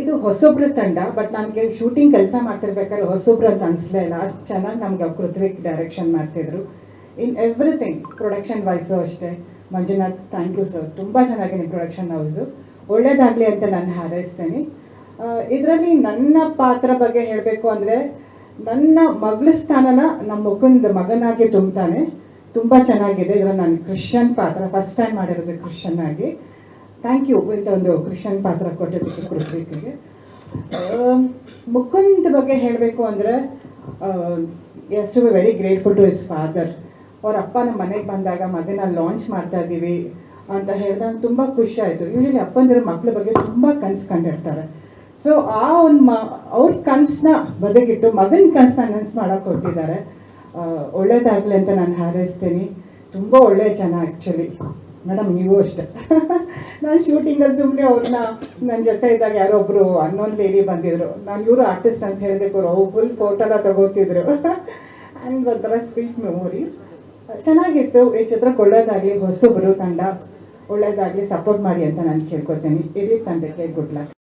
ಇದು ಹೊಸೊಬ್ರ ತಂಡ, ಬಟ್ ನನಗೆ ಶೂಟಿಂಗ್ ಕೆಲಸ ಮಾಡ್ತಿರ್ಬೇಕಾದ್ರೆ ಹೊಸೊಬ್ರು ಅಂತ ಅನಿಸ್ಲೇ ಇಲ್ಲ. ಅಷ್ಟು ಚೆನ್ನಾಗಿ ನಮ್ಗೆ ಪೃಥ್ವಿ ಡೈರೆಕ್ಷನ್ ಮಾಡ್ತಿದ್ರು. ಇನ್ ಎವ್ರಿಥಿಂಗ್ ಪ್ರೊಡಕ್ಷನ್ ವೈಸು ಅಷ್ಟೇ. ಮಂಜುನಾಥ್, ಥ್ಯಾಂಕ್ ಯು ಸರ್, ತುಂಬ ಚೆನ್ನಾಗಿದೆ ಪ್ರೊಡಕ್ಷನ್ ಹೌಸು. ಒಳ್ಳೇದಾಗಲಿ ಅಂತ ನಾನು ಹಾರೈಸ್ತೇನೆ. ಇದರಲ್ಲಿ ನನ್ನ ಪಾತ್ರ ಬಗ್ಗೆ ಹೇಳಬೇಕು ಅಂದರೆ, ನನ್ನ ಮಗಳ ಸ್ಥಾನನ ನಮ್ಮ ಮಗನಾಗಿ ತುಂಬ್ತಾನೆ. ತುಂಬ ಚೆನ್ನಾಗಿದೆ. ಇದರಲ್ಲಿ ನಾನು ಕ್ರಿಶ್ಚಿಯನ್ ಪಾತ್ರ ಫಸ್ಟ್ ಟೈಮ್ ಮಾಡಿರೋದು ಕ್ರಿಶ್ಚಿಯನ್ ಆಗಿ. ಥ್ಯಾಂಕ್ ಯು ಇಂಥ ಒಂದು ಕ್ರಿಶ್ಚಿಯನ್ ಪಾತ್ರ ಕೊಟ್ಟಿದ್ದಕ್ಕೆ ಪೃಥ್ವಿಗೆ. ಮುಕುಂದ್ ಬಗ್ಗೆ ಹೇಳಬೇಕು ಅಂದರೆ, has to be very grateful to his father. ಅವ್ರ ಅಪ್ಪ ನಮ್ಮ ಮನೆಗೆ ಬಂದಾಗ ಮಗನ ಲಾಂಚ್ ಮಾಡ್ತಾ ಇದ್ದೀವಿ ಅಂತ ಹೇಳಿದಾಗ ತುಂಬ ಖುಷಿ ಆಯಿತು. ಯೂಶಲಿ ಅಪ್ಪಂದಿರೋ ಮಕ್ಕಳ ಬಗ್ಗೆ ತುಂಬ ಕನಸು ಕಂಡಿರ್ತಾರೆ. ಸೊ ಆ ಒಂದು ಅವ್ರ ಕನಸನ್ನ ಬದಿಗಿಟ್ಟು ಮಗನ ಕನಸನ್ನ ನನಸು ಮಾಡೋಕೆ ಕೊಟ್ಟಿದ್ದಾರೆ. ಒಳ್ಳೇದಾಗಲಿ ಅಂತ ನಾನು ಹಾರೈಸ್ತೀನಿ. ತುಂಬ ಒಳ್ಳೆಯ ಜನ ಆ್ಯಕ್ಚುಲಿ. ಮೇಡಮ್ ನೀವು ಅಷ್ಟೆ. ನಾನು ಶೂಟಿಂಗಲ್ಲಿ ಸುಮ್ಮನೆ ಅವ್ರನ್ನ ನನ್ನ ಜೊತೆ ಇದ್ದಾಗ ಯಾರೊಬ್ಬರು ಅನ್ನೊಂದು ಲೇಡಿ ಬಂದಿದ್ರು. ನಾನು ಇವರು ಆರ್ಟಿಸ್ಟ್ ಅಂತ ಹೇಳಿದಕ್ಕೆ ಅವ್ರು ಫುಲ್ ಫೋಟೋಲ್ಲ ತಗೋತಿದ್ರು. ಆ್ಯಂಡ್ ಒಂಥರ ಸ್ವೀಟ್ ಮೆಮೊರೀಸ್. ಚೆನ್ನಾಗಿತ್ತು. ಈ ಚಿತ್ರಕ್ಕೆ ಒಳ್ಳೇದಾಗಲಿ, ಹೊಸೊಬ್ಬರು ತಂಡ ಒಳ್ಳೇದಾಗಲಿ, ಸಪೋರ್ಟ್ ಮಾಡಿ ಅಂತ ನಾನು ಕೇಳ್ಕೊತೀನಿ. ಇಡೀ ತಂಡಕ್ಕೆ ಗುಡ್ ಲಕ್.